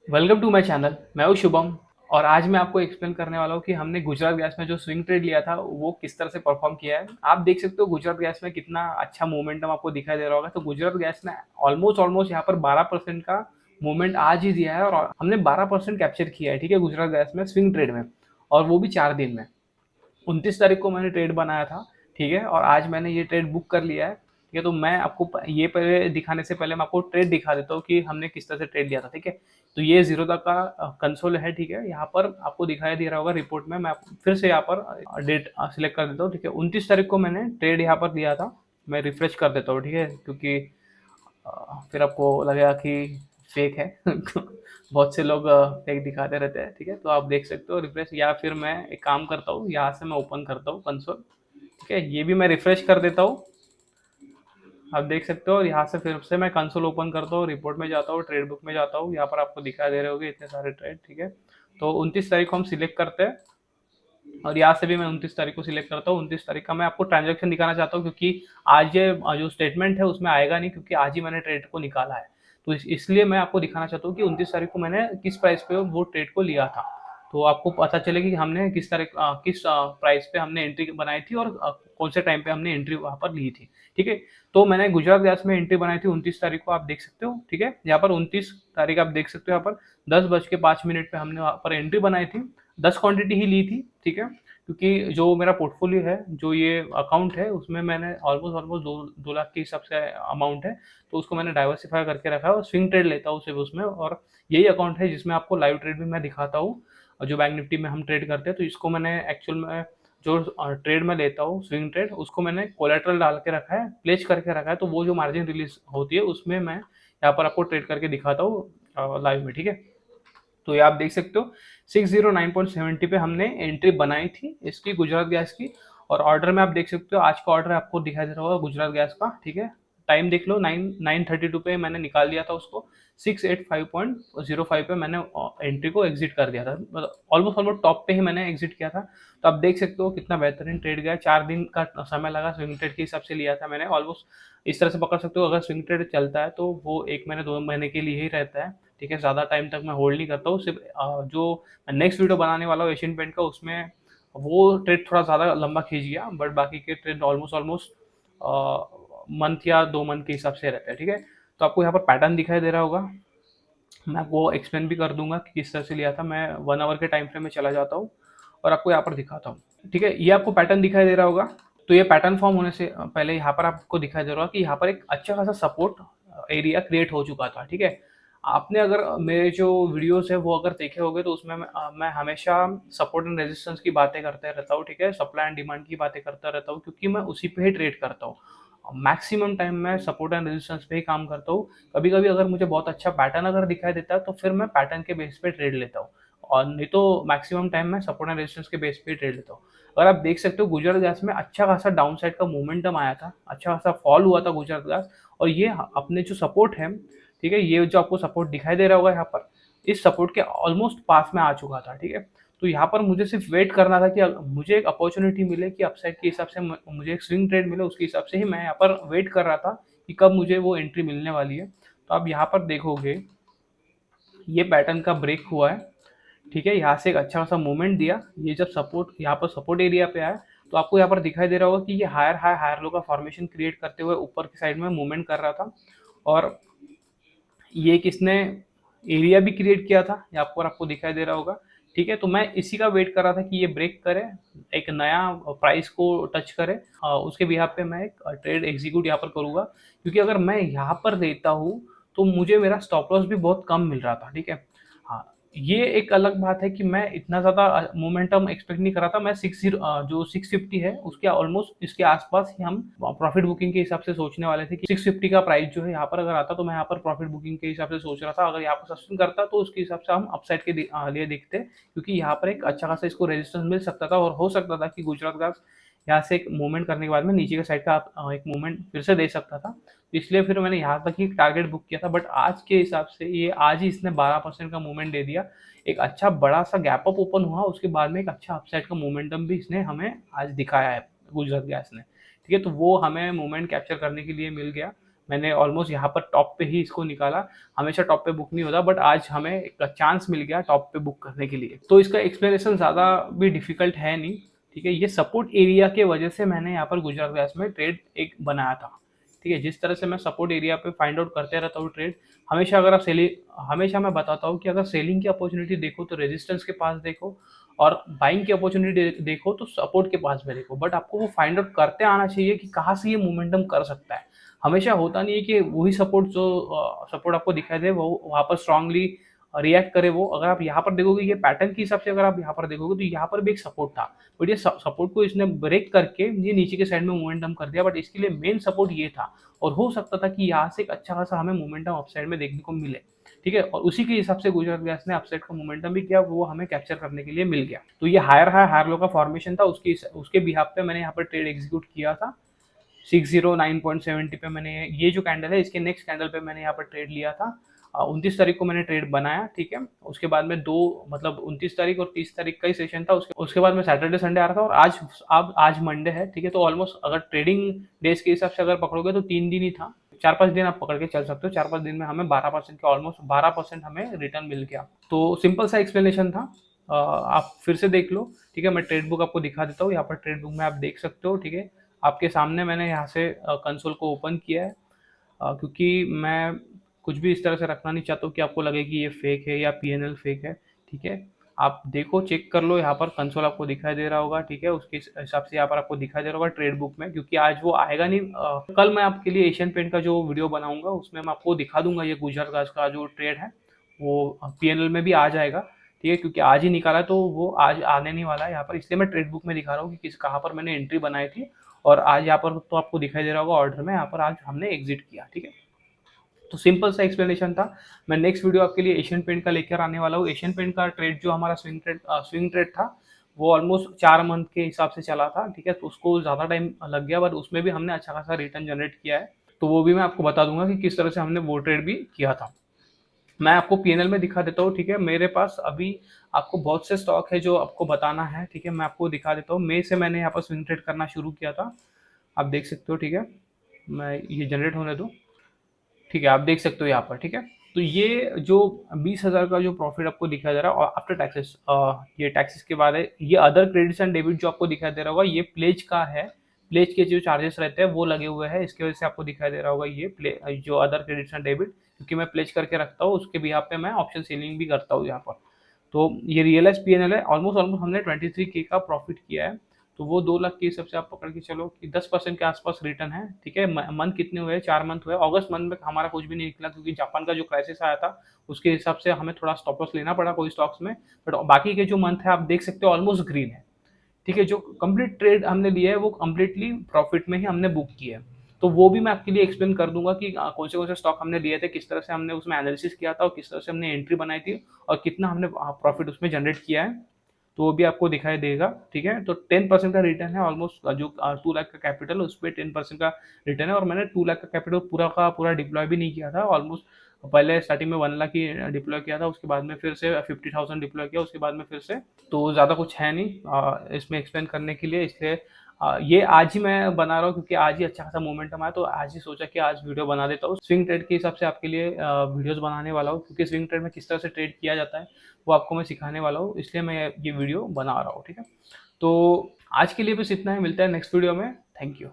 Welcome to my channel. मैं हूं शुभम और आज मैं आपको एक्सप्लेन करने वाला हूं कि हमने गुजरात गैस में जो स्विंग ट्रेड लिया था वो किस तरह से परफॉर्म किया है। आप देख सकते हो गुजरात गैस में कितना अच्छा मोमेंटम आपको दिखाई दे रहा होगा। तो गुजरात गैस ने ऑलमोस्ट ऑलमोस्ट यहाँ पर 12% का मूवमेंट आज ही दिया है और हमने 12% कैप्चर किया है, ठीक है, गुजरात गैस में स्विंग ट्रेड में, और वो भी 4 दिन में। 29 तारीख को मैंने ट्रेड बनाया था, ठीक है, और आज मैंने ये ट्रेड बुक कर लिया है, ठीक है। तो मैं आपको ये पहले दिखाने से पहले मैं आपको ट्रेड दिखा देता हूँ कि हमने किस तरह से ट्रेड लिया था, ठीक है। तो ये जीरोधा का कंसोल है, ठीक है। यहाँ पर आपको दिखाई दे रहा होगा रिपोर्ट में। मैं फिर से यहाँ पर डेट सिलेक्ट कर देता हूँ, ठीक है। 29 तारीख को मैंने ट्रेड यहाँ पर दिया था। मैं रिफ्रेश कर देता हूँ, ठीक है, क्योंकि फिर आपको लगेगा कि फेक है बहुत से लोग फेक दिखाते रहते हैं, ठीक है। तो आप देख सकते हो रिफ्रेश, या फिर मैं एक काम करता हूँ, यहाँ से मैं ओपन करता हूँ कंसोल, ठीक है। ये भी मैं रिफ्रेश कर देता हूँ, आप देख सकते हो। यहाँ से फिर से मैं कंसोल ओपन करता हूँ, रिपोर्ट में जाता हूँ, ट्रेड बुक में जाता हूँ। यहाँ पर आपको दिखाई दे रहे होंगे इतने सारे ट्रेड, ठीक है। तो 29 तारीख को हम सिलेक्ट करते हैं और यहाँ से भी मैं 29 तारीख को सिलेक्ट करता हूँ। 29 तारीख का मैं आपको ट्रांजेक्शन दिखाना चाहता हूँ, क्योंकि आज ये जो स्टेटमेंट है उसमें आएगा नहीं, क्योंकि आज ही मैंने ट्रेड को निकाला है। तो इसलिए मैं आपको दिखाना चाहता हूँ कि 29 तारीख को मैंने किस प्राइस पे वो ट्रेड को लिया था। तो आपको पता चले कि हमने किस प्राइस पे हमने एंट्री बनाई थी और कौन से टाइम पे हमने एंट्री वहाँ पर ली थी, ठीक है। तो मैंने गुजरात गैस में एंट्री बनाई थी 29 तारीख को, आप देख सकते हो, ठीक है। यहाँ पर 29 तारीख आप देख सकते हो, यहाँ पर 10:05 पे हमने वहाँ पर एंट्री बनाई थी। 10 क्वांटिटी ही ली थी, ठीक है, क्योंकि जो मेरा पोर्टफोलियो है, जो ये अकाउंट है, उसमें मैंने ऑलमोस्ट ऑलमोस्ट 2 लाख के हिसाब से अमाउंट है। तो उसको मैंने डाइवर्सिफाई करके रखा है और स्विंग ट्रेड लेता हूँ सिर्फ उसमें। और यही अकाउंट है जिसमें आपको लाइव ट्रेड भी मैं दिखाता हूँ, और जो बैंक निफ्टी में हम ट्रेड करते हैं। तो इसको मैंने एक्चुअल में जो ट्रेड में लेता हूँ स्विंग ट्रेड, उसको मैंने कोलेट्रल डाल के रखा है, प्लेस करके रखा है। तो वो जो मार्जिन रिलीज होती है उसमें मैं यहाँ पर आपको ट्रेड करके दिखाता हूँ लाइव में, ठीक है। तो ये आप देख सकते हो 609.70 पे हमने एंट्री बनाई थी इसकी, गुजरात गैस की। और ऑर्डर में आप देख सकते हो आज का ऑर्डर आपको दिखाई दे रहा होगा गुजरात गैस का, ठीक है। टाइम देख लो, 9:32 पे मैंने निकाल दिया था उसको। 685.05 पे मैंने एंट्री को एग्जिट कर दिया था, मतलब ऑलमोस्ट ऑलमोस्ट टॉप पे ही मैंने एग्जिट किया था। तो आप देख सकते हो कितना बेहतरीन ट्रेड गया। 4 दिन का समय लगा, स्विंग ट्रेड के हिसाब से लिया था मैंने ऑलमोस्ट। इस तरह से पकड़ सकते हो, अगर स्विंग ट्रेड चलता है तो वो 1 महीने 2 महीने के लिए ही रहता है, ठीक है। ज़्यादा टाइम तक मैं होल्ड नहीं करता हूँ। सिर्फ जो नेक्स्ट वीडियो बनाने वाला हूँ एशियन पेंट का, उसमें वो ट्रेड थोड़ा ज़्यादा लंबा खींच गया, बट बाकी के ट्रेड ऑलमोस्ट ऑलमोस्ट मंथ या 2 मंथ के हिसाब से रहते हैं, ठीक है। तो आपको यहाँ पर पैटर्न दिखाई दे रहा होगा। मैं आपको एक्सप्लेन भी कर दूंगा कि किस तरह से लिया था। मैं 1 आवर के टाइम फ्रेम में चला जाता हूँ और आपको यहाँ पर दिखाता हूँ, ठीक है। ये आपको पैटर्न दिखाई दे रहा होगा। तो ये पैटर्न फॉर्म होने से पहले यहाँ पर आपको दिखाई दे रहा होगा कि यहाँ पर एक अच्छा खासा सपोर्ट एरिया क्रिएट हो चुका था, ठीक है। आपने अगर मेरे जो वीडियोस है वो अगर देखे होंगे तो उसमें मैं हमेशा सपोर्ट एंड रेजिस्टेंस की बातें करते रहता हूँ, ठीक है। सप्लाई एंड डिमांड की बातें करता रहता हूँ, क्योंकि मैं उसी पे ही ट्रेड करता हूँ। मैक्सिमम टाइम मैं सपोर्ट एंड रेजिस्टेंस पे ही काम करता हूँ। कभी कभी अगर मुझे बहुत अच्छा पैटर्न अगर दिखाई देता है तो फिर मैं पैटर्न के बेस पे ट्रेड लेता हूँ, और नहीं तो मैक्सिमम टाइम मैं सपोर्ट एंड रेजिस्टेंस के बेस पे ट्रेड लेता हूँ। अगर आप देख सकते हो गुजरात गैस में अच्छा खासा डाउन साइड का मोमेंटम आया था, अच्छा खासा फॉल हुआ था गुजरात गैस। और ये अपने जो सपोर्ट है, ठीक है, ये जो आपको सपोर्ट दिखाई दे रहा होगा यहाँ पर, इस सपोर्ट के ऑलमोस्ट पास में आ चुका था, ठीक है। तो यहाँ पर मुझे सिर्फ वेट करना था कि मुझे एक अपॉर्चुनिटी मिले कि अपसाइड के हिसाब से मुझे एक स्विंग ट्रेड मिले, उसके हिसाब से ही मैं यहाँ पर वेट कर रहा था कि कब मुझे वो एंट्री मिलने वाली है। तो आप यहाँ पर देखोगे ये पैटर्न का ब्रेक हुआ है, ठीक है। यहाँ से एक अच्छा खासा मूवमेंट दिया। ये जब सपोर्ट यहाँ पर सपोर्ट एरिया पे आया तो आपको यहाँ पर दिखाई दे रहा होगा कि ये हायर हाई हायर लो का फॉर्मेशन क्रिएट करते हुए ऊपर की साइड में मूवमेंट कर रहा था। और ये किसने एरिया भी क्रिएट किया था यहाँ पर आपको दिखाई दे रहा होगा, ठीक है। तो मैं इसी का वेट कर रहा था कि ये ब्रेक करे, एक नया प्राइस को टच करे, उसके बिहाफ पे मैं एक ट्रेड एग्जीक्यूट यहाँ पर करूँगा। क्योंकि अगर मैं यहाँ पर देता हूँ तो मुझे मेरा स्टॉप लॉस भी बहुत कम मिल रहा था, ठीक है। हाँ, ये एक अलग बात है कि मैं इतना ज़्यादा मोमेंटम एक्सपेक्ट नहीं कर रहा था। मैं जो 650 है उसके ऑलमोस्ट इसके आसपास ही हम प्रॉफिट बुकिंग के हिसाब से सोचने वाले थे कि 650 का प्राइस जो है यहाँ पर अगर आता तो मैं यहाँ पर प्रॉफिट बुकिंग के हिसाब से सोच रहा था। अगर यहाँ पर सस्टेन करता तो उसके हिसाब से हम अपसाइड के लिए देखते, क्योंकि यहाँ पर एक अच्छा खासा इसको रेजिस्टेंस मिल सकता था और हो सकता था कि गुजरात गैस यहाँ से एक मूवमेंट करने के बाद में नीचे के साइड का एक मूवमेंट फिर से दे सकता था। इसलिए फिर मैंने यहाँ तक ही टारगेट बुक किया था। बट आज के हिसाब से ये आज ही इसने 12% का मूवमेंट दे दिया। एक अच्छा बड़ा सा गैप अप ओपन हुआ, उसके बाद में एक अच्छा अपसाइड का मोमेंटम भी इसने हमें आज दिखाया है गुजरात गैस ने, ठीक है। तो वो हमें मोमेंट कैप्चर करने के लिए मिल गया। मैंने ऑलमोस्ट यहाँ पर टॉप पे ही इसको निकाला। हमेशा टॉप पे बुक नहीं होता, बट आज हमें एक चांस मिल गया टॉप पे बुक करने के लिए। तो इसका एक्सप्लेनेशन ज़्यादा भी डिफिकल्ट है नहीं, ठीक है। ये सपोर्ट एरिया के वजह से मैंने यहाँ पर गुजरात गैस में ट्रेड एक बनाया था, ठीक है। जिस तरह से मैं सपोर्ट एरिया पे फाइंड आउट करते रहता हूँ ट्रेड, हमेशा अगर आप सेलिंग, हमेशा मैं बताता हूँ कि अगर सेलिंग की अपॉर्चुनिटी देखो तो रेजिस्टेंस के पास देखो, और बाइंग की अपॉर्चुनिटी देखो तो सपोर्ट के पास में देखो। बट आपको वो फाइंड आउट करते आना चाहिए कि कहाँ से ये मोमेंटम कर सकता है। हमेशा होता नहीं है कि वही सपोर्ट जो सपोर्ट आपको दिखाई दे वो वहाँ पर स्ट्रांगली रिएक्ट करे। वो अगर आप यहाँ पर देखोगे, ये पैटर्न के हिसाब से अगर आप यहाँ पर देखोगे तो यहाँ पर भी एक सपोर्ट था, बट ये सपोर्ट को इसने ब्रेक करके ये नीचे के साइड में मोमेंटम कर दिया। बट इसके लिए मेन सपोर्ट ये था, और हो सकता था कि यहाँ से एक अच्छा खासा हमें मोमेंटम अपसाइड में देखने को मिले, ठीक है। और उसी के हिसाब से गुजरात गैस ने अपसाइड का मोमेंटम भी किया, वो हमें कैप्चर करने के लिए मिल गया। तो ये हायर हाई हायर लो का फॉर्मेशन था, उसके बिहाफ पे मैंने यहाँ पर ट्रेड एग्जीक्यूट किया था। 609.70 पे मैंने ये जो कैंडल है इसके नेक्स्ट कैंडल पे मैंने यहाँ पर ट्रेड लिया था। 29 तारीख को मैंने ट्रेड बनाया, ठीक है। उसके बाद में दो, मतलब 29 तारीख और 30 तारीख का ही सेशन था। उसके बाद में सैटरडे संडे आ रहा था, और आज मंडे है, ठीक है। तो ऑलमोस्ट अगर ट्रेडिंग डेज के हिसाब से अगर पकड़ोगे तो 3 दिन ही था। 4-5 दिन आप पकड़ के चल सकते हो। 4-5 दिन में हमें 12% के ऑलमोस्ट 12% हमें रिटर्न मिल गया। तो सिंपल सा एक्सप्लेनेशन था। आप फिर से देख लो, ठीक है। मैं ट्रेड बुक आपको दिखा देता हूँ। यहाँ पर ट्रेड बुक में आप देख सकते हो, ठीक है। आपके सामने मैंने यहाँ से कंसोल को ओपन किया है, क्योंकि मैं कुछ भी इस तरह से रखना नहीं चाहता हूँ कि आपको लगे कि ये फेक है या पीएनएल फेक है, ठीक है। आप देखो, चेक कर लो, यहाँ पर कंसोल आपको दिखाई दे रहा होगा, ठीक है। उसके हिसाब से यहाँ पर आपको दिखाई दे रहा होगा ट्रेड बुक में, क्योंकि आज वो आएगा नहीं। कल मैं आपके लिए एशियन पेंट का जो वीडियो बनाऊंगा उसमें मैं आपको दिखा दूंगा ये गुजरात गैस का जो ट्रेड है वो पीएनएल में भी आ जाएगा, ठीक है। क्योंकि आज ही निकाला तो वो आज आने नहीं वाला है यहाँ पर, इसलिए मैं ट्रेड बुक में दिखा रहा हूँ कि किस कहाँ पर मैंने एंट्री बनाई थी। और आज यहाँ पर तो आपको दिखाई दे रहा होगा ऑर्डर में, यहाँ पर आज हमने एग्जिट किया, ठीक है। तो सिंपल सा एक्सप्लेनेशन था। मैं नेक्स्ट वीडियो आपके लिए एशियन पेंट का लेकर आने वाला हूँ। एशियन पेंट का ट्रेड जो हमारा स्विंग ट्रेड था वो ऑलमोस्ट 4 मंथ के हिसाब से चला था, ठीक है। तो उसको ज़्यादा टाइम लग गया, बट उसमें भी हमने अच्छा खासा रिटर्न जनरेट किया है। तो वो भी मैं आपको बता दूंगा कि किस तरह से हमने वो ट्रेड भी किया था। मैं आपको पीएनएल में दिखा देता हूँ, ठीक है। मेरे पास अभी आपको बहुत से स्टॉक है जो आपको बताना है, ठीक है। मैं आपको दिखा देता हूँ। मई से मैंने यहाँ पर स्विंग ट्रेड करना शुरू किया था, आप देख सकते हो, ठीक है। मैं ये जनरेट होने दूँ, ठीक है। आप देख सकते हो यहाँ पर, ठीक है। तो ये जो 20,000 का जो प्रॉफिट आपको दिखाई दे रहा है और आफ्टर टैक्सेस, ये टैक्सेस के बाद है। ये अदर क्रेडिट्स एंड डेबिट जो आपको दिखाई दे रहा होगा ये प्लेज का है। प्लेज के जो चार्जेस रहते हैं वो लगे हुए हैं, इसकी वजह से आपको दिखाई दे रहा होगा ये जो अदर क्रेडिट्स एंड डेबिट, क्योंकि मैं प्लेज करके रखता हूँ उसके बिहाफ पे मैं ऑप्शन सेलिंग भी करता हूँ यहाँ पर। तो ये रियलाइज पीएनएल है। ऑलमोस्ट हमने 23K का प्रॉफिट किया है। तो वो 2 लाख के हिसाब से आप पकड़ के चलो कि 10% के आसपास रिटर्न है, ठीक है। मंथ कितने हुए? 4 मंथ हुए। अगस्त मंथ में हमारा कुछ भी नहीं निकला, क्योंकि जापान का जो क्राइसिस आया था उसके हिसाब से हमें थोड़ा स्टॉप लॉस लेना पड़ा कोई स्टॉक्स में। बट बाकी के जो मंथ है आप देख सकते हो ऑलमोस्ट ग्रीन है, ठीक है। जो कंप्लीट ट्रेड हमने लिया है वो कंप्लीटली प्रॉफिट में ही हमने बुक किया है। तो वो भी मैं आपके लिए एक्सप्लेन कर दूंगा कि कौन से स्टॉक हमने लिए थे, किस तरह से हमने उसमें एनालिसिस किया था और किस तरह से हमने एंट्री बनाई थी और कितना हमने प्रॉफिट उसमें जनरेट किया है। तो वो भी आपको दिखाई देगा, ठीक है। तो 10% का रिटर्न है ऑलमोस्ट। जो 2 लाख का कैपिटल है उस पर 10% का रिटर्न है। और मैंने 2 लाख का कैपिटल पूरा का पूरा डिप्लॉय भी नहीं किया था। ऑलमोस्ट पहले स्टार्टिंग में 1 लाख ही डिप्लॉय किया था, उसके बाद में फिर से 50,000 डिप्लॉय किया, उसके बाद में फिर से। तो ज़्यादा कुछ है नहीं इसमें एक्सप्लेन करने के लिए, इसलिए ये आज ही मैं बना रहा हूँ, क्योंकि आज ही अच्छा खासा मोमेंटम आया। तो आज ही सोचा कि आज वीडियो बना देता हूँ। स्विंग ट्रेड के हिसाब से आपके लिए वीडियोस बनाने वाला हूँ, क्योंकि स्विंग ट्रेड में किस तरह से ट्रेड किया जाता है वो आपको मैं सिखाने वाला हूँ, इसलिए मैं ये वीडियो बना रहा हूँ, ठीक है। तो आज के लिए बस इतना ही, मिलता है नेक्स्ट वीडियो में। Thank you.